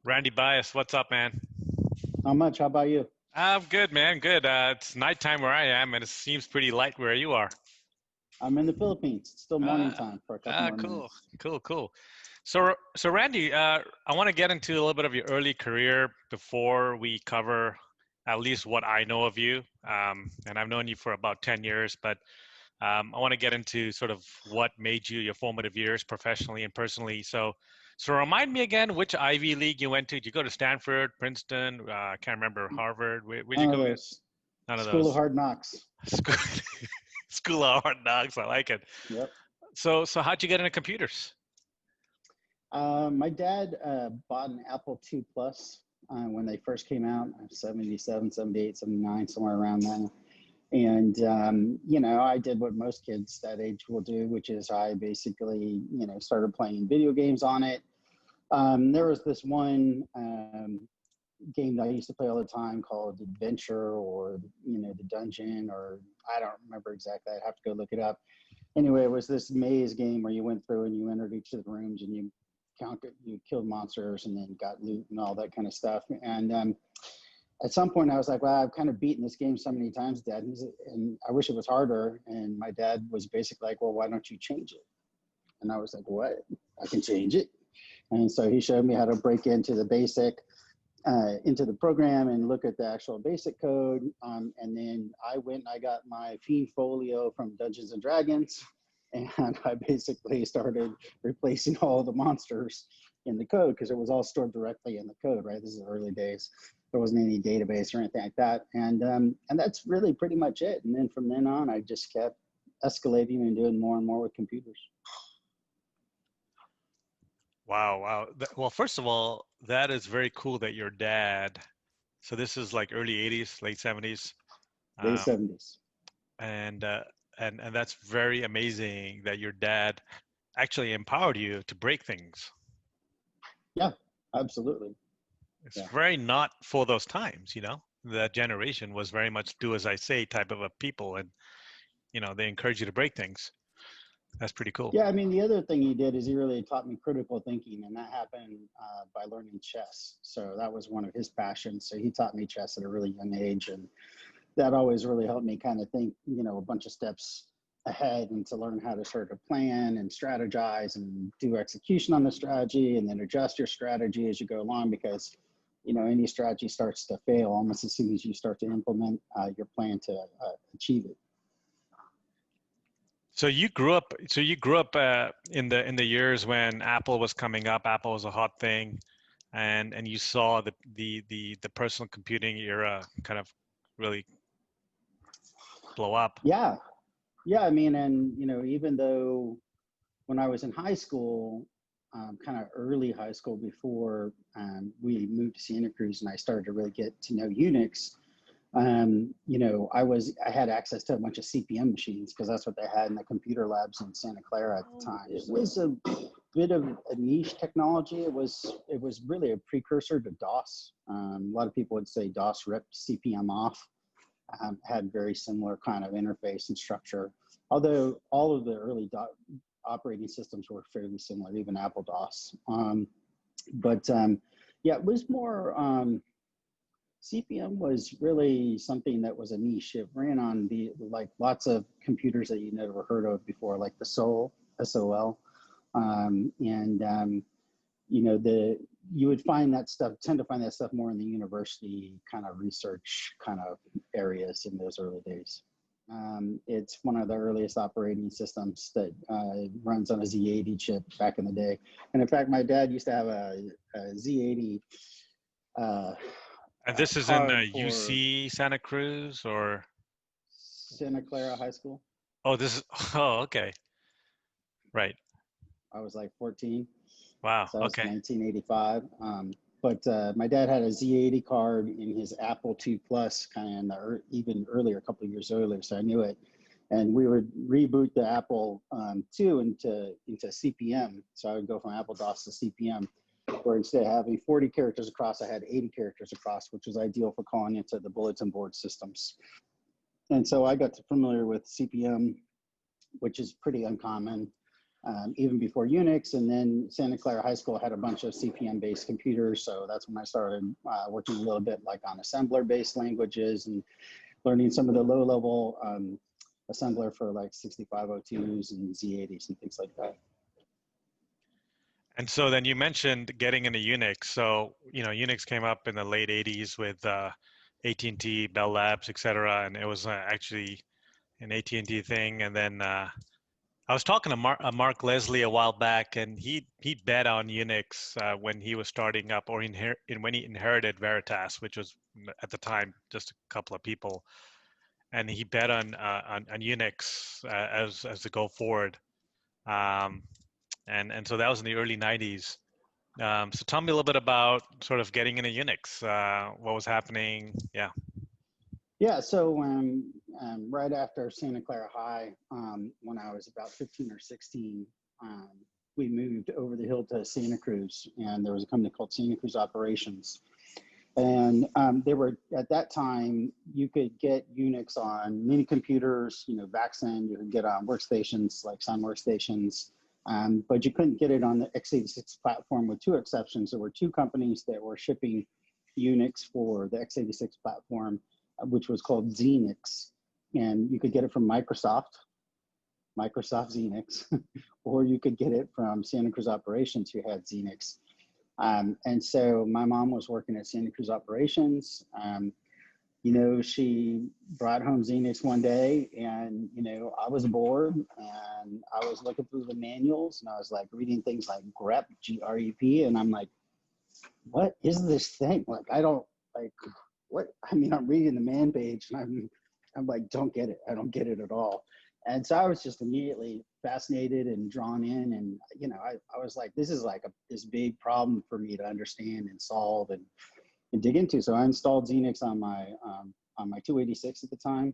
Randy Bias, what's up, man? Not much. How about you? I'm good, man. Good. It's nighttime where I am, and it seems pretty light where you are. I'm in the Philippines. It's still morning Ah, time for a couple more cool, minutes. cool. So Randy, I want to get into a little bit of your early career before we cover at least what I know of you. And I've known you for about 10 years, but I want to get into sort of what made you your formative years professionally and personally. So remind me again which Ivy League you went to. Did you go to Stanford, Princeton? I can't remember Harvard. Where'd you None of go? those. None of School of those. Hard Knocks. School, School of Hard Knocks. I like it. Yep. So how'd you get into computers? My dad bought an Apple II Plus when they first came out, 77, 78, 79, somewhere around then. And, I did what most kids that age will do, which is I basically, started playing video games on it. There was this one game that I used to play all the time called Adventure or, the Dungeon, or I don't remember exactly. I'd have to go look it up. Anyway, it was this maze game where you went through and you entered each of the rooms and you killed monsters and then got loot and all that kind of stuff. And at some point I was like, well, I've kind of beaten this game so many times, Dad, and I wish it was harder. And my dad was basically like, well, why don't you change it? And I was like, what? I can change it. And so he showed me how to break into the program and look at the actual basic code. And then I went and I got my Fiend Folio from Dungeons and Dragons. And I basically started replacing all the monsters in the code because it was all stored directly in the code, right? This is the early days. There wasn't any database or anything like that. And that's really pretty much it. And then from then on, I just kept escalating and doing more and more with computers. Wow. Well, first of all, that is very cool that your dad. So this is like early '80s, late '70s, Late um, 70s. and uh, and that's very amazing that your dad actually empowered you to break things. Yeah, absolutely. It's Yeah. very not for those times, you know. That generation was very much do as I say type of a people, and they encourage you to break things. That's pretty cool. Yeah, I mean, the other thing he did is he really taught me critical thinking, and that happened by learning chess. So that was one of his passions. So he taught me chess at a really young age, and that always really helped me kind of think, a bunch of steps ahead and to learn how to sort of plan and strategize and do execution on the strategy and then adjust your strategy as you go along because, any strategy starts to fail almost as soon as you start to implement your plan to achieve it. So you grew up in the years when Apple was coming up. Apple was a hot thing, and you saw the personal computing era kind of really blow up. Yeah. Yeah. I mean, and, even though when I was in high school, kind of early high school before we moved to Santa Cruz and I started to really get to know Unix, I had access to a bunch of CPM machines because that's what they had in the computer labs in Santa Clara at the time. It was a bit of a niche technology. It was really a precursor to DOS. A lot of people would say DOS ripped CPM off. Had very similar kind of interface and structure. Although all of the early operating systems were fairly similar, even Apple DOS. But yeah, it was more. CPM was really something that was a niche. It ran on the like lots of computers that you never heard of before, like the SOL, and the you would tend to find that stuff more in the university kind of research kind of areas in those early days. It's one of the earliest operating systems that runs on a Z80 chip back in the day. And in fact, my dad used to have a Z80 And this is in card for UC Santa Cruz or Santa Clara High School. oh this is oh okay, right. I was like 14, Wow. so that was Okay. 1985. But my dad had a Z80 card in his Apple II Plus, kind of in the even earlier, a couple of years earlier, so I knew it. And we would reboot the Apple II into CPM. So I would go from Apple DOS to CPM, where instead of having 40 characters across, I had 80 characters across, which was ideal for calling into the bulletin board systems. And so I got familiar with CPM, which is pretty uncommon. even before Unix. And then Santa Clara High School had a bunch of CP/M-based computers. So that's when I started working a little bit like on assembler-based languages and learning some of the low-level assembler for like 6502s and Z80s and things like that. And so then you mentioned getting into Unix. So, Unix came up in the late 80s with AT&T, Bell Labs, et cetera. And it was actually an AT&T thing. And then I was talking to Mark Leslie a while back, and he bet on Unix when he was starting up, or when he inherited Veritas, which was at the time just a couple of people, and he bet on Unix as the go forward, and so that was in the early '90s. So tell me a little bit about sort of getting into Unix. What was happening? Yeah. Yeah, so right after Santa Clara High, when I was about 15 or 16, we moved over the hill to Santa Cruz, and there was a company called Santa Cruz Operations. And they were, at that time, you could get Unix on mini computers, VAXen, you could get on workstations like Sun workstations, but you couldn't get it on the x86 platform with two exceptions. There were two companies that were shipping Unix for the x86 platform, which was called Xenix. And you could get it from Microsoft Xenix, or you could get it from Santa Cruz Operations, who had Xenix. And so my mom was working at Santa Cruz Operations. She brought home Xenix one day, and, I was bored, and I was looking through the manuals, and I was like reading things like grep, G-R-E-P, and I'm like, what is this thing? Like, I don't, like, what? I mean, I'm reading the man page, and I'm like, don't get it. I don't get it at all. And so I was just immediately fascinated and drawn in, and I was like, this is like this big problem for me to understand and solve and dig into. So I installed Xenix on my 286 at the time,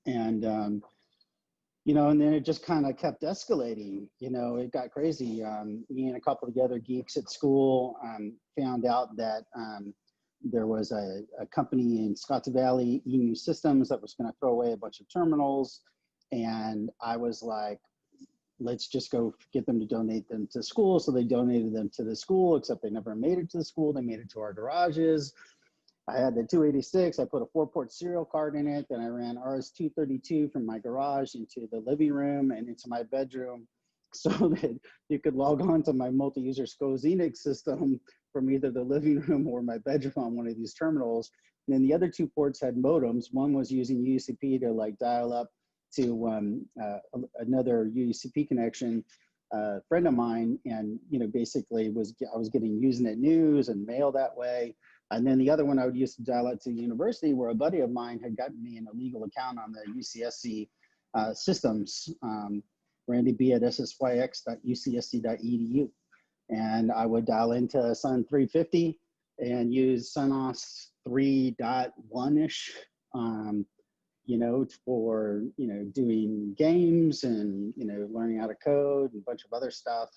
and and then it just kind of kept escalating. It got crazy. Me and a couple of the other geeks at school found out that there was a company in Scotts Valley, EMU Systems, that was going to throw away a bunch of terminals. And I was like, let's just go get them to donate them to school. So they donated them to the school, except they never made it to the school. They made it to our garages. I had the 286. I put a 4-port serial card in it. Then I ran RS-232 from my garage into the living room and into my bedroom, so that you could log on to my multi-user SCO Xenix system from either the living room or my bedroom on one of these terminals. And then the other two ports had modems. One was using UCP to like dial up to another UCP connection, friend of mine, and basically I was getting Usenet news and mail that way. And then the other one I would use to dial out to the university, where a buddy of mine had gotten me an illegal account on the UCSC systems, Randy B at ssyx.ucsc.edu. And I would dial into Sun 350 and use SunOS 3.1-ish, for, doing games and, learning how to code and a bunch of other stuff.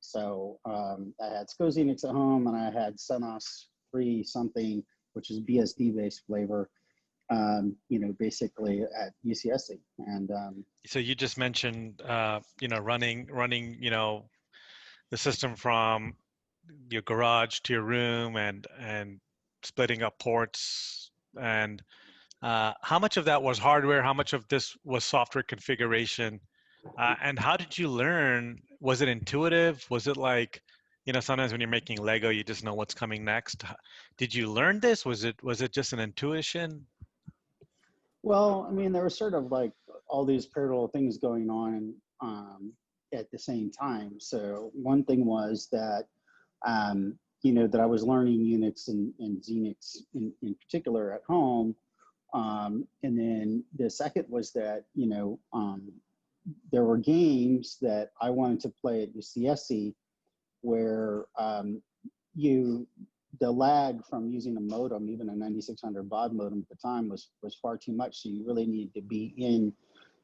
So I had SCO Xenix at home, and I had SunOS 3 something, which is BSD based flavor, basically at UCSC. And so you just mentioned, running, the system from your garage to your room and splitting up ports. And how much of that was hardware? How much of this was software configuration? And how did you learn? Was it intuitive? Was it like, sometimes when you're making Lego, you just know what's coming next? Did you learn this? Was it just an intuition? Well, I mean, there were sort of like all these parallel things going on at the same time. So one thing was that, that I was learning Unix and Xenix in particular at home. And then the second was that, there were games that I wanted to play at UCSC where the lag from using a modem, even a 9600 baud modem at the time, was far too much. So you really needed to be in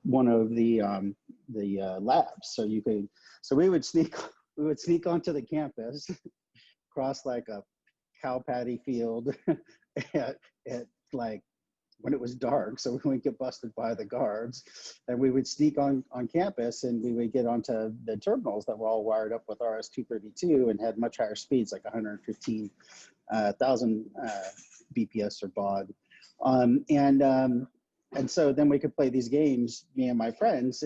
one of the labs. So we would sneak onto the campus, cross like a cow paddy field at like when it was dark, so we wouldn't get busted by the guards. And we would sneak on campus, and we would get onto the terminals that were all wired up with RS-232 and had much higher speeds, like 115,000 BPS or baud. And so then we could play these games, me and my friends,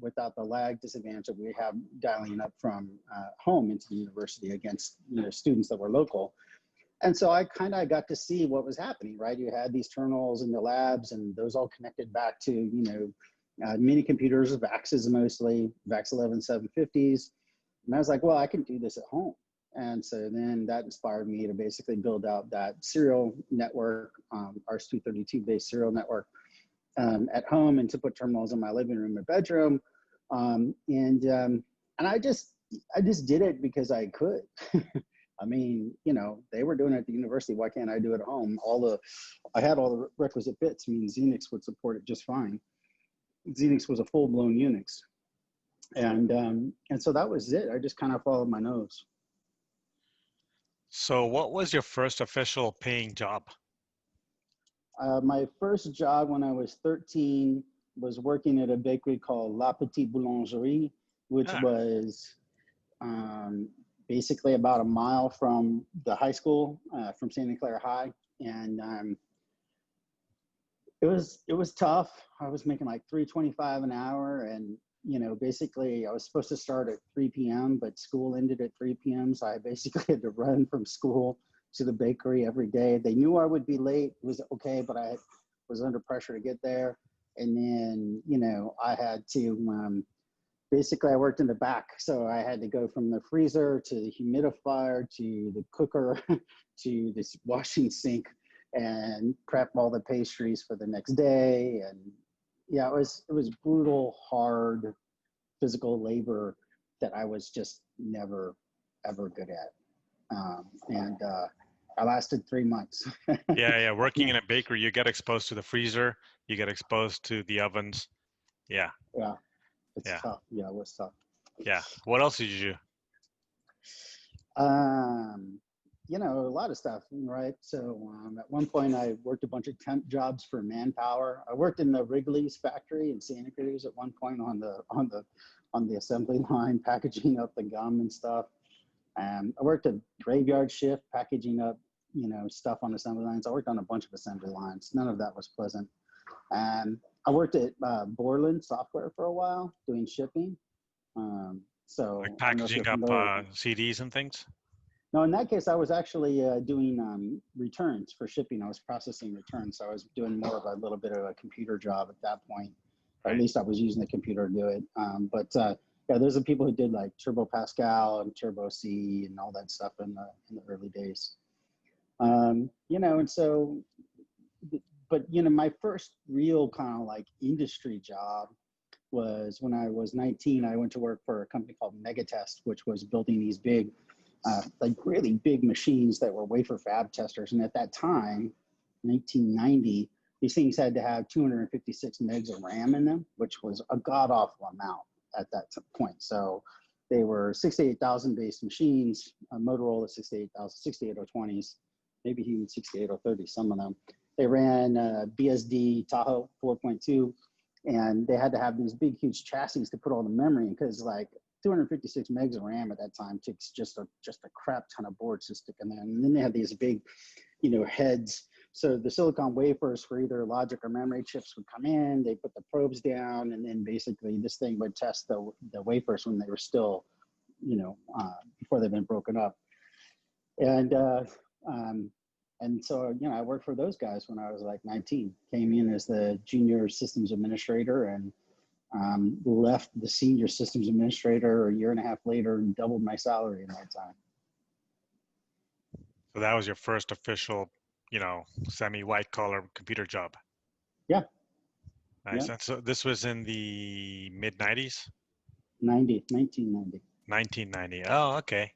without the lag disadvantage that we have dialing up from home into the university against students that were local. And so I kind of got to see what was happening, right? You had these terminals in the labs, and those all connected back to mini computers, VAXs mostly, VAX 11 750s. And I was like, well, I can do this at home. And so then that inspired me to basically build out that serial network, RS-232 based serial network at home, and to put terminals in my living room or bedroom. And I just did it because I could. I mean, they were doing it at the university. Why can't I do it at home? I had all the requisite bits. I mean, Xenix would support it just fine. Xenix was a full-blown Unix. And so that was it. I just kind of followed my nose. So what was your first official paying job? My first job when I was 13 was working at a bakery called La Petite Boulangerie, which was basically about a mile from the high school, from Santa Clara High. And it was tough. I was making like $3.25 an hour, and basically I was supposed to start at 3 p.m., but school ended at 3 p.m. So I basically had to run from school to the bakery every day. They knew I would be late. It was okay, but I was under pressure to get there. And then, I had to, basically I worked in the back. So I had to go from the freezer to the humidifier to the cooker to this washing sink and prep all the pastries for the next day. And yeah, it was brutal, hard physical labor that I was just never, ever good at. I lasted 3 months. Yeah. Working in a bakery, you get exposed to the freezer, you get exposed to the ovens. Yeah. Yeah. It's tough. Yeah, it was tough. Yeah. What else did you do? A lot of stuff, right? So at one point I worked a bunch of temp jobs for Manpower. I worked in the Wrigley's factory in Santa Cruz at one point on the assembly line, packaging up the gum and stuff. I worked a graveyard shift, packaging up, stuff on assembly lines. I worked on a bunch of assembly lines. None of that was pleasant. I worked at Borland Software for a while, doing shipping. So like packaging up CDs and things? No, in that case, I was actually doing returns for shipping. I was processing returns. So I was doing more of a little bit of a computer job at that point. Or at least I was using the computer to do it. Yeah, there's the people who did like Turbo Pascal and Turbo C and all that stuff in the early days. And so, but my first real kind of like industry job was when I was 19. I went to work for a company called Megatest, which was building these big, like really big machines that were wafer fab testers. And at that time, 1990, these things had to have 256 megs of RAM in them, which was a god awful amount at that point. So they were 68,000 based machines, Motorola 68020s, maybe even 68030, some of them. They ran BSD Tahoe 4.2, and they had to have these big, huge chassis to put all the memory in, because like 256 megs of RAM at that time takes just a crap ton of boards to stick in there. And then they had these big, heads. So the silicon wafers for either logic or memory chips would come in, they put the probes down, and then basically this thing would test the wafers when they were still, before they've been broken up. And so, I worked for those guys when I was like 19, came in as the junior systems administrator, and left the senior systems administrator a year and a half later and doubled my salary in that time. So that was your first official, semi-white collar computer job. Yeah. Nice. Yeah. And so this was in the mid 90s? 1990. 1990. Oh, okay.